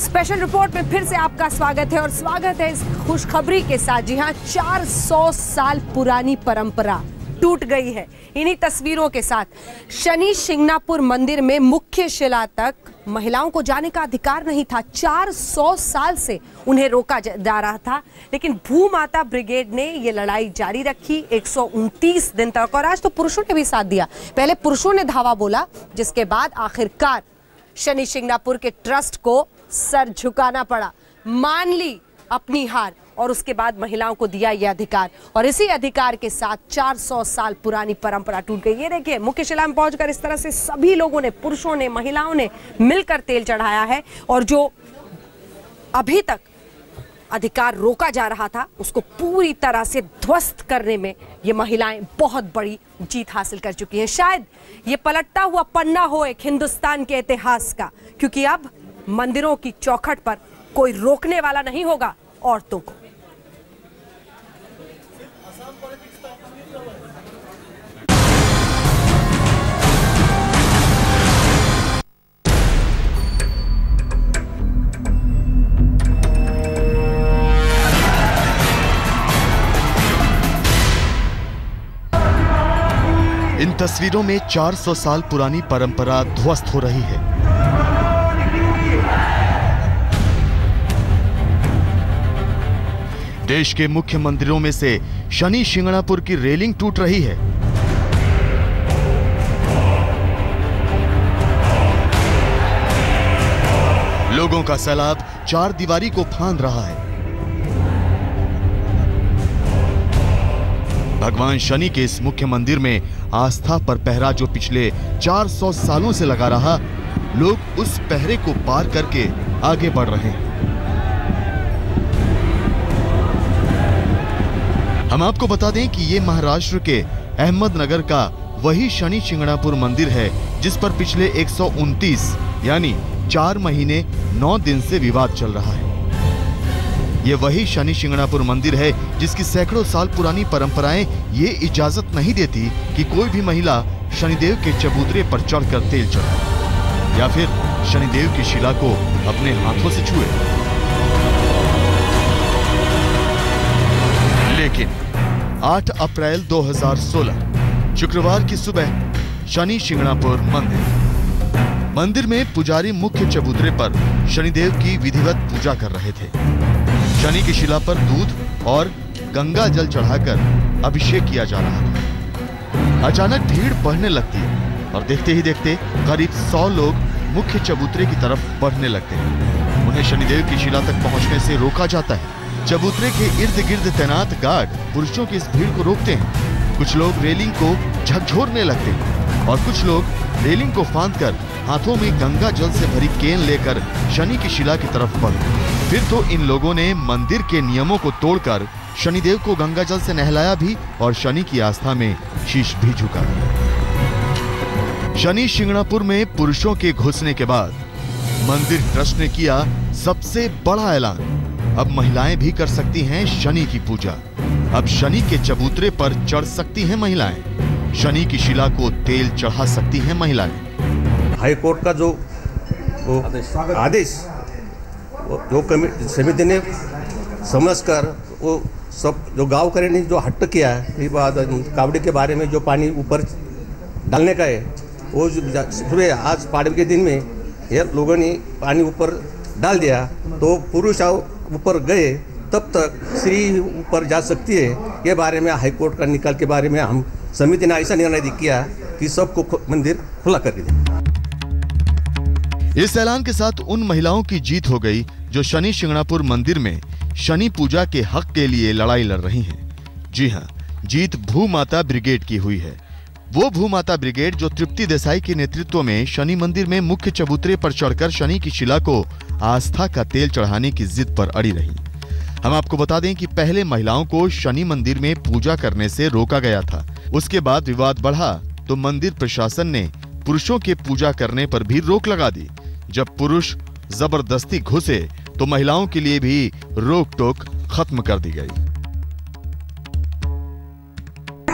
Special report में फिर से आपका स्वागत है और स्वागत है इस खुशखबरी के साथ। जी हां, 400 साल पुरानी परंपरा टूट गई है। इन्हीं तस्वीरों के साथ शनि शिंगणापुर मंदिर में मुख्य शिला तक महिलाओं को जाने का अधिकार नहीं था। 400 साल से उन्हें रोका जा रहा था, लेकिन भूमाता ब्रिगेड ने ये लड़ाई जारी रखी 129 दिन तक। और आज तो पुरुषों ने भी साथ दिया। पहले पुरुषों ने धावा बोला, जिसके बाद आखिरकार शनि शिंगणापुर के ट्रस्ट को सर झुकाना पड़ा, मान ली अपनी हार और उसके बाद महिलाओं को दिया यह अधिकार। और इसी अधिकार के साथ 400 साल पुरानी परंपरा टूट गई। ये देखिए, मुख्य शिला में पहुंचकर इस तरह से सभी लोगों ने, पुरुषों ने, महिलाओं ने मिलकर तेल चढ़ाया है। और जो अभी तक अधिकार रोका जा रहा था, उसको पूरी तरह से ध्वस्त करने में ये महिलाएं बहुत बड़ी जीत हासिल कर चुकी हैं। शायद ये पलटता हुआ पन्ना हो एक हिंदुस्तान के इतिहास का, क्योंकि अब मंदिरों की चौखट पर कोई रोकने वाला नहीं होगा औरतों को। इन तस्वीरों में 400 साल पुरानी परंपरा ध्वस्त हो रही है। देश के मुख्य मंदिरों में से शनि शिंगणापुर की रेलिंग टूट रही है। लोगों का सैलाब चार दीवारी को फांद रहा है। भगवान शनि के इस मुख्य मंदिर में आस्था पर पहरा जो पिछले 400 सालों से लगा रहा, लोग उस पहरे को पार करके आगे बढ़ रहे हैं। हम आपको बता दें कि ये महाराष्ट्र के अहमदनगर का वही शनि शिंगणापुर मंदिर है जिस पर पिछले 129 यानी 4 महीने 9 दिन से विवाद चल रहा है। ये वही शनि शिंगणापुर मंदिर है जिसकी सैकड़ों साल पुरानी परंपराएं ये इजाजत नहीं देती कि कोई भी महिला शनिदेव के चबूतरे पर चढ़कर तेल चढ़ाए या फिर शनिदेव की शिला को अपने हाथों से छुए। लेकिन 8 अप्रैल 2016 शुक्रवार की सुबह शनि शिंगणापुर मंदिर में पुजारी मुख्य चबूतरे पर शनिदेव की विधिवत पूजा कर रहे थे। शनि की शिला पर दूध और गंगा जल चढ़ाकर अभिषेक किया जा रहा था। अचानक भीड़ बढ़ने लगती है और देखते ही देखते करीब 100 लोग मुख्य चबूतरे की तरफ बढ़ने लगते हैं। उन्हें शनिदेव की शिला तक पहुंचने से रोका जाता है। चबूतरे के इर्द गिर्द तैनात गार्ड पुरुषों की इस भीड़ को रोकते हैं। कुछ लोग रेलिंग को झकझोरने लगते हैं और कुछ लोग रेलिंग को फांदकर हाथों में गंगा जल से भरी केन लेकर शनि की शिला की तरफ बढ़े। फिर तो इन लोगों ने मंदिर के नियमों को तोड़कर शनिदेव को गंगा जल से नहलाया भी और शनि की आस्था में शीश भी झुका दिया। शनि शिंगणापुर में पुरुषों के घुसने के बाद मंदिर ट्रस्ट ने किया सबसे बड़ा ऐलान। अब महिलाएं भी कर सकती हैं शनि की पूजा। अब शनि के चबूतरे पर चढ़ सकती हैं महिलाएं। शनि की शिला को तेल चढ़ा सकती हैं महिलाएं। हाई कोर्ट का जो आदेश जो समिति ने समझकर वो सब जो गांव करे ने जो हट्ट किया है, कावड़ी के बारे में जो पानी ऊपर डालने का है, वो सुबह आज पाड़वे के दिन में ये लोगों ने पानी ऊपर डाल दिया तो पुरुष ऊपर गए तब तक स्त्री ऊपर जा सकती है। ये बारे में हाई कोर्ट का निकाल के बारे में हम समिति ने ऐसा निर्णय किया कि सबको मंदिर खुला कर दिया। इस ऐलान के साथ उन महिलाओं की जीत हो गई जो शनि शिंगणापुर मंदिर में शनि पूजा के हक के लिए लड़ाई लड़ रही हैं। जी हां, जीत भूमाता ब्रिगेड की हुई है। वो भूमाता ब्रिगेड जो तृप्ति देसाई के नेतृत्व में शनि मंदिर में मुख्य चबूतरे पर चढ़कर शनि की शिला को आस्था का तेल चढ़ाने की जिद पर अड़ी रही। हम आपको बता दें कि पहले महिलाओं को शनि मंदिर में पूजा करने से रोका गया था। उसके बाद विवाद बढ़ा तो मंदिर प्रशासन ने पुरुषों के पूजा करने पर भी रोक लगा दी। जब पुरुष जबरदस्ती घुसे तो महिलाओं के लिए भी रोक टोक खत्म कर दी गई।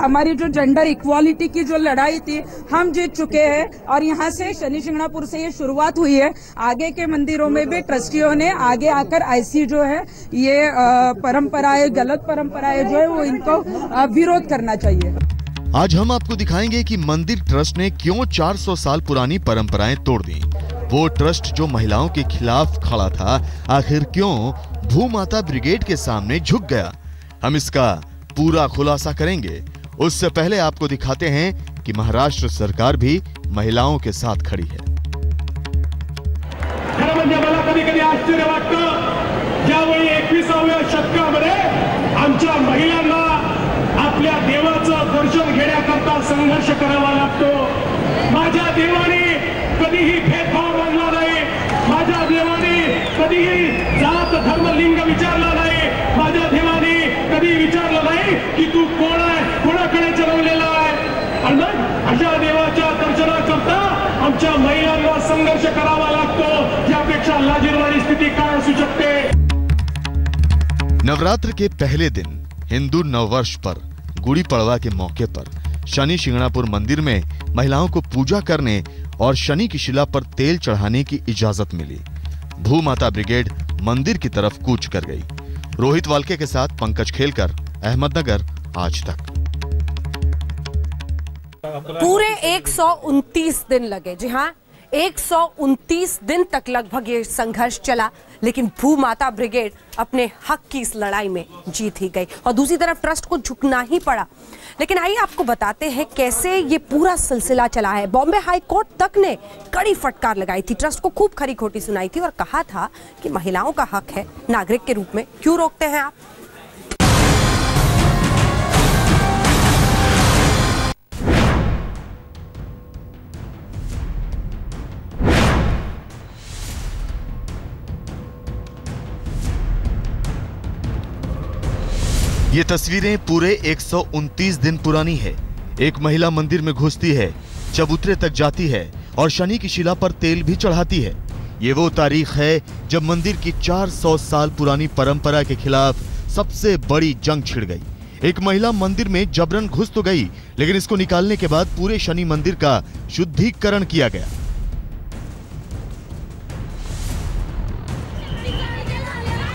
हमारी जो जेंडर इक्वालिटी की जो लड़ाई थी हम जीत चुके हैं और यहाँ से शनि शिंगणापुर से ये शुरुआत हुई है। आगे के मंदिरों में भी ट्रस्टियों ने आगे आकर ऐसी जो है ये परंपराएं, गलत परंपराएं जो है वो इनको विरोध करना चाहिए। आज हम आपको दिखाएंगे कि मंदिर ट्रस्ट ने क्यों 400 साल पुरानी परंपराएं तोड़ दी। वो ट्रस्ट जो महिलाओं के खिलाफ खड़ा था, आखिर क्यों भूमाता ब्रिगेड के सामने झुक गया? हम इसका पूरा खुलासा करेंगे। उससे पहले आपको दिखाते हैं कि महाराष्ट्र सरकार भी महिलाओं के साथ खड़ी है। म्हणजे मला कधी-कधी आश्चर्य वाटतं, ज्यावेळी 21व्या शतकामध्ये आमच्या महिलांना आपल्या देवाचं दर्शन घेण्याकरता संघर्ष करावा लागतो। माझ्या देवाने कधीही भेदभाव मानला नाही, माझ्या देवाने कधीही जात धर्म लिंग विचारला नाही, माझ्या देवाने कधी विचारलं नाही की तू कोण आहे, कोणाकडे जन्मलेला आहे। आणि मग अशा देवाच्या दर्शनाकरता आमच्या महिलांना संघर्ष करावा लागतो, यापेक्षा लाजिरवाणी स्थिती काय असू शकते। नवरात्र के पहले दिन हिंदू नववर्ष पर गुड़ी पड़वा के मौके पर शनि शिंगणापुर मंदिर में महिलाओं को पूजा करने और शनि की शिला पर तेल चढ़ाने की इजाजत मिली। भूमाता ब्रिगेड मंदिर की तरफ कूच कर गई। रोहित वाल्के के साथ पंकज खेलकर, अहमदनगर, आज तक। पूरे 129 दिन लगे। जी हाँ, 129 दिन तक लगभग ये संघर्ष चला, लेकिन भूमाता ब्रिगेड अपने हक की इस लड़ाई में जीत ही गई और दूसरी तरफ ट्रस्ट को झुकना ही पड़ा। लेकिन आइए आपको बताते हैं कैसे ये पूरा सिलसिला चला है। बॉम्बे हाई कोर्ट तक ने कड़ी फटकार लगाई थी, ट्रस्ट को खूब खरी खोटी सुनाई थी और कहा था कि महिलाओं का हक है, नागरिक के रूप में क्यों रोकते हैं आप। ये तस्वीरें पूरे 129 दिन पुरानी है। एक महिला मंदिर में घुसती है, चबूतरे तक जाती है और शनि की शिला पर तेल भी चढ़ाती है। ये वो तारीख है जब मंदिर की 400 साल पुरानी परंपरा के खिलाफ सबसे बड़ी जंग छिड़ गई। एक महिला मंदिर में जबरन घुस तो गई, लेकिन इसको निकालने के बाद पूरे शनि मंदिर का शुद्धिकरण किया गया।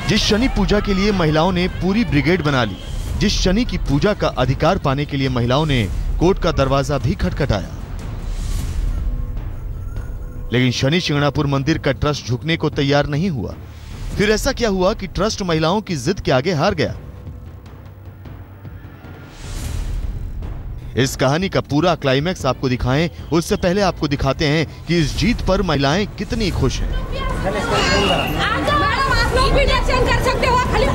जिस शनि पूजा के लिए महिलाओं ने पूरी ब्रिगेड बना ली, जिस शनि की पूजा का अधिकार पाने के लिए महिलाओं ने कोर्ट का दरवाजा भी खटखटाया, लेकिन शनि शिंगणापुर मंदिर का ट्रस्ट झुकने को तैयार नहीं हुआ। फिर ऐसा क्या हुआ कि ट्रस्ट महिलाओं की जिद के आगे हार गया? इस कहानी का पूरा क्लाइमैक्स आपको दिखाएं, उससे पहले आपको दिखाते हैं कि इस जीत पर महिलाएं कितनी खुश हैं। कर सकते हो, खाली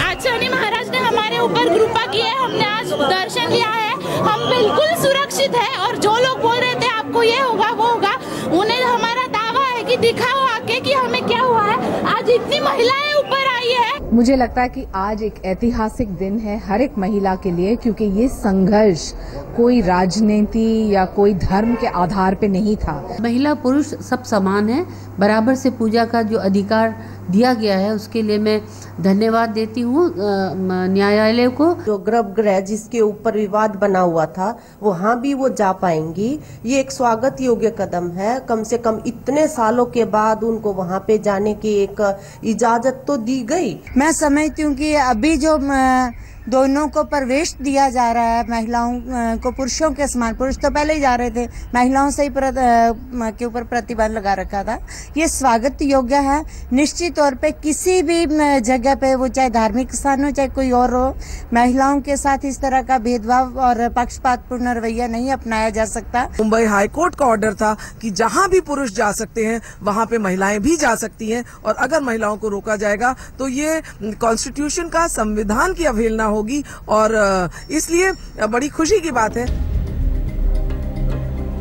आज शनि महाराज ने हमारे ऊपर कृपा की है, हमने आज दर्शन लिया है, हम बिल्कुल सुरक्षित है। और जो लोग बोल रहे थे आपको ये होगा वो होगा, उन्हें हमारा दावा है कि दिखाओ आके कि हमें क्या हुआ है। आज इतनी महिलाएं ऊपर आई है। मुझे लगता है कि आज एक ऐतिहासिक दिन है हर एक महिला के लिए, क्योंकि ये संघर्ष कोई राजनीति या कोई धर्म के आधार पे नहीं था। महिला पुरुष सब समान है, बराबर से पूजा का जो अधिकार दिया गया है उसके लिए मैं धन्यवाद देती हूँ न्यायालय को। जो गर्भगृह जिसके ऊपर विवाद बना हुआ था वहाँ भी वो जा पाएंगी, ये एक स्वागत योग्य कदम है। कम से कम इतने सालों के बाद उनको वहाँ पे जाने की एक इजाजत तो दी गई। मैं समझती हूँ कि अभी जो दोनों को प्रवेश दिया जा रहा है, महिलाओं को पुरुषों के समान, पुरुष तो पहले ही जा रहे थे, महिलाओं से ही के ऊपर प्रतिबंध लगा रखा था, ये स्वागत योग्य है। निश्चित तौर पे किसी भी जगह पे, वो चाहे धार्मिक स्थान हो चाहे कोई और हो, महिलाओं के साथ इस तरह का भेदभाव और पक्षपातपूर्ण रवैया नहीं अपनाया जा सकता। मुंबई हाई कोर्ट का ऑर्डर था कि जहां भी पुरुष जा सकते हैं वहां पे महिलाएं भी जा सकती हैं, और अगर महिलाओं को रोका जाएगा तो ये कॉन्स्टिट्यूशन का, संविधान की अवहेलना होगी, और इसलिए बड़ी खुशी की बात है।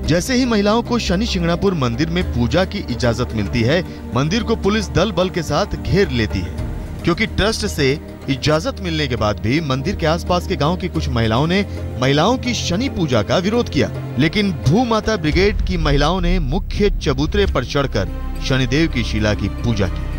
जैसे ही महिलाओं को शनि शिंगणापुर मंदिर में पूजा की इजाजत मिलती है, मंदिर को पुलिस दल बल के साथ घेर लेती है, क्योंकि ट्रस्ट से इजाजत मिलने के बाद भी मंदिर के आसपास के गांव की कुछ महिलाओं ने महिलाओं की शनि पूजा का विरोध किया। लेकिन भूमाता ब्रिगेड की महिलाओं ने मुख्य चबूतरे पर चढ़कर शनिदेव की शिला की पूजा की।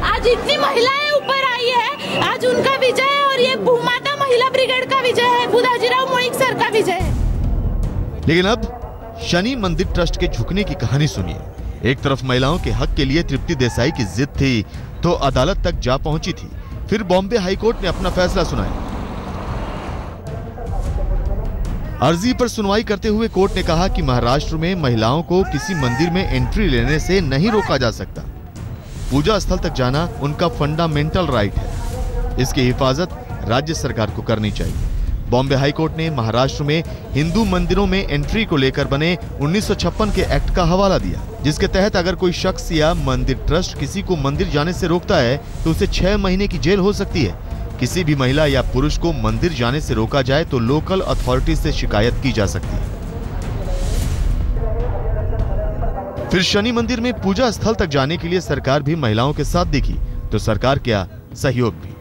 आज इतनी महिलाएं ऊपर आई है, आज उनका विजय है और ये भूमाता महिला ब्रिगेड का विजय है, बुधाजीराव मोईक सर का विजय है। लेकिन अब शनि मंदिर ट्रस्ट के झुकने की कहानी सुनिए। एक तरफ महिलाओं के हक के लिए तृप्ति देसाई की जिद थी तो अदालत तक जा पहुंची थी, फिर बॉम्बे हाईकोर्ट ने अपना फैसला सुनाया। अर्जी पर सुनवाई करते हुए कोर्ट ने कहा कि महाराष्ट्र में महिलाओं को किसी मंदिर में एंट्री लेने से नहीं रोका जा सकता। पूजा स्थल तक जाना उनका फंडामेंटल राइट है। इसकी हिफाजत राज्य सरकार को करनी चाहिए। बॉम्बे हाईकोर्ट ने महाराष्ट्र में हिंदू मंदिरों में एंट्री को लेकर बने 1956 के एक्ट का हवाला दिया, जिसके तहत अगर कोई शख्स या मंदिर ट्रस्ट किसी को मंदिर जाने से रोकता है तो उसे 6 महीने की जेल हो सकती है। किसी भी महिला या पुरुष को मंदिर जाने से रोका जाए तो लोकल अथॉरिटी से शिकायत की जा सकती है। फिर शनि मंदिर में पूजा स्थल तक जाने के लिए सरकार भी महिलाओं के साथ दिखी, तो सरकार क्या सहयोग भी।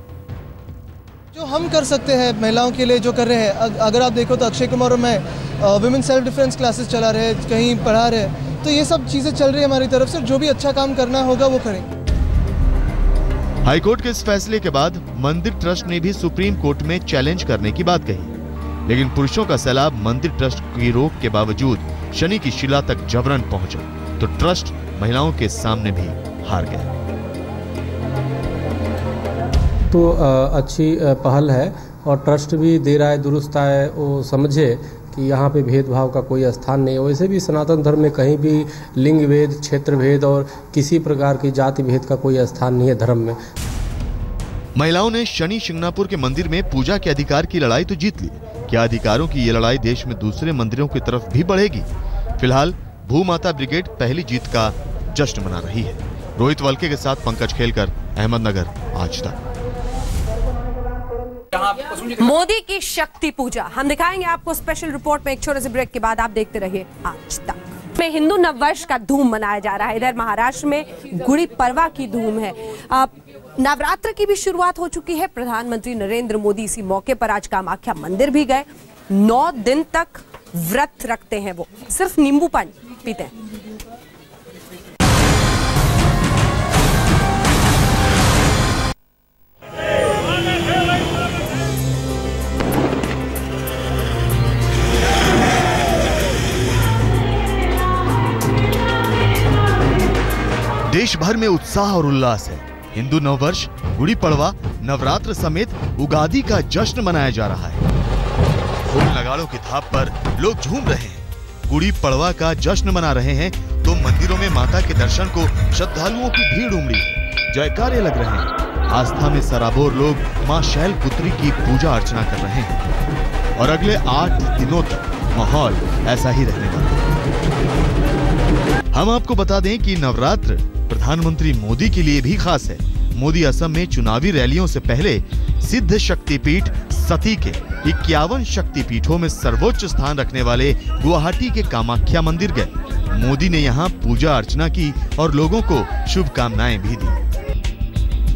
जो हम कर सकते हैं महिलाओं के लिए जो कर रहे हैं, अगर आप देखो तो अक्षय कुमार और मैं वुमेन सेल्फ डिफेंस क्लासेस चला रहे हैं, कहीं पढ़ा रहे हैं, तो ये सब चीज़ें चल रही है हमारी तरफ से। जो भी अच्छा काम करना होगा वो करेंगे। हाईकोर्ट के इस फैसले के बाद मंदिर ट्रस्ट ने भी सुप्रीम कोर्ट में चैलेंज करने की बात कही, लेकिन पुरुषों का सैलाब मंदिर ट्रस्ट की रोक के बावजूद शनि की शिला तक जबरन पहुंचा, तो ट्रस्ट महिलाओं के सामने भी हार गया। तो अच्छी पहल है और ट्रस्ट भी दे रहा है, दुरुस्त है, वो समझे कि यहाँ पे भेदभाव का कोई स्थान नहीं है। वैसे भी सनातन धर्म में कहीं भी लिंग भेद, क्षेत्र भेद और किसी प्रकार की जाति भेद का कोई स्थान नहीं है धर्म में। महिलाओं ने शनि शिंगणापुर के मंदिर में पूजा के अधिकार की लड़ाई तो जीत ली। क्या अधिकारों की ये लड़ाई देश में दूसरे मंदिरों की तरफ भी बढ़ेगी? फिलहाल भूमाता ब्रिगेड पहली जीत का जश्न मना रही है। रोहित वल्के के साथ पंकज खेलकर, अहमदनगर, आज तक। मोदी की शक्ति पूजा हम दिखाएंगे आपको स्पेशल रिपोर्ट में। एक छोटे से ब्रेक के बाद आप देखते रहिए आज तक। में हिंदू नववर्ष का धूम मनाया जा रहा है। इधर महाराष्ट्र में गुड़ी पड़वा की धूम है। नवरात्र की भी शुरुआत हो चुकी है। प्रधानमंत्री नरेंद्र मोदी इसी मौके पर आज कामाख्या मंदिर भी गए। 9 दिन तक व्रत रखते हैं वो, सिर्फ नींबू पानी पीते हैं। देश भर में उत्साह और उल्लास है। हिंदू नववर्ष, गुड़ी पड़वा, नवरात्र समेत उगादी का जश्न मनाया जा रहा है। फूल नगाड़ों की थाप पर लोग झूम रहे हैं। गुड़ी पड़वा का जश्न मना रहे हैं तो मंदिरों में माता के दर्शन को श्रद्धालुओं की भीड़ उमड़ी है। जयकारे लग रहे हैं। आस्था में सराबोर लोग मां शैलपुत्री की पूजा अर्चना कर रहे हैं और अगले 8 दिनों तक माहौल ऐसा ही रहने वाला है। हम आपको बता दें कि नवरात्र प्रधानमंत्री मोदी के लिए भी खास है। मोदी असम में चुनावी रैलियों से पहले सिद्ध शक्तिपीठ सती के 51 शक्तिपीठों में सर्वोच्च स्थान रखने वाले गुवाहाटी के कामाख्या मंदिर गए। मोदी ने यहाँ पूजा अर्चना की और लोगों को शुभकामनाएं भी दी।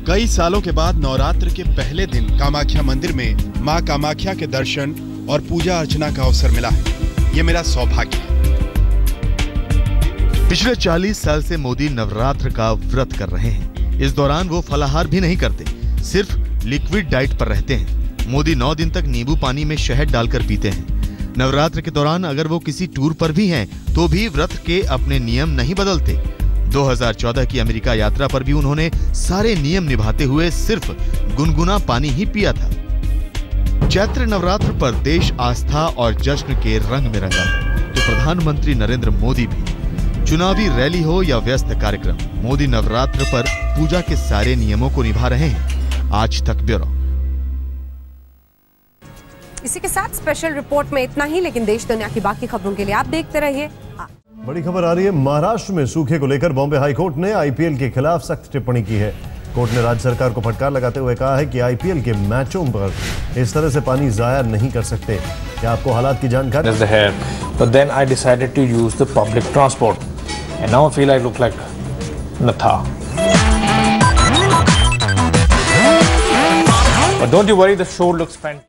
कई सालों के बाद नवरात्र के पहले दिन कामाख्या मंदिर में मां कामाख्या के दर्शन और पूजा अर्चना का अवसर मिला है। ये मेरा सौभाग्य है। पिछले 40 साल से मोदी नवरात्र का व्रत कर रहे हैं। इस दौरान वो फलाहार भी नहीं करते, सिर्फ लिक्विड डाइट पर रहते हैं। मोदी 9 दिन तक नींबू पानी में शहद डालकर पीते हैं। नवरात्र के दौरान अगर वो किसी टूर पर भी हैं, तो भी व्रत के अपने नियम नहीं बदलते। 2014 की अमेरिका यात्रा पर भी उन्होंने सारे नियम निभाते हुए सिर्फ गुनगुना पानी ही पिया था। चैत्र नवरात्र पर देश आस्था और जश्न के रंग में रंगा है, तो प्रधानमंत्री नरेंद्र मोदी भी। चुनावी रैली हो या व्यस्त कार्यक्रम, मोदी नवरात्र पर पूजा के सारे नियमों को निभा रहे हैं। आज तक ब्यूरो। इसी के साथ स्पेशल रिपोर्ट में इतना ही, लेकिन देश दुनिया की बाकी खबरों के लिए आप देखते रहिए। बड़ी खबर आ रही है। महाराष्ट्र में सूखे को लेकर बॉम्बे हाईकोर्ट ने आईपीएल के खिलाफ सख्त टिप्पणी की है। कोर्ट ने राज्य सरकार को फटकार लगाते हुए कहा है कि आईपीएल के मैचों पर इस तरह से पानी जाया नहीं कर सकते। क्या आपको हालात की जानकारी? But then I decided to use the public transport, and now I feel I look like Natha. But don't you worry, the show looks fantastic.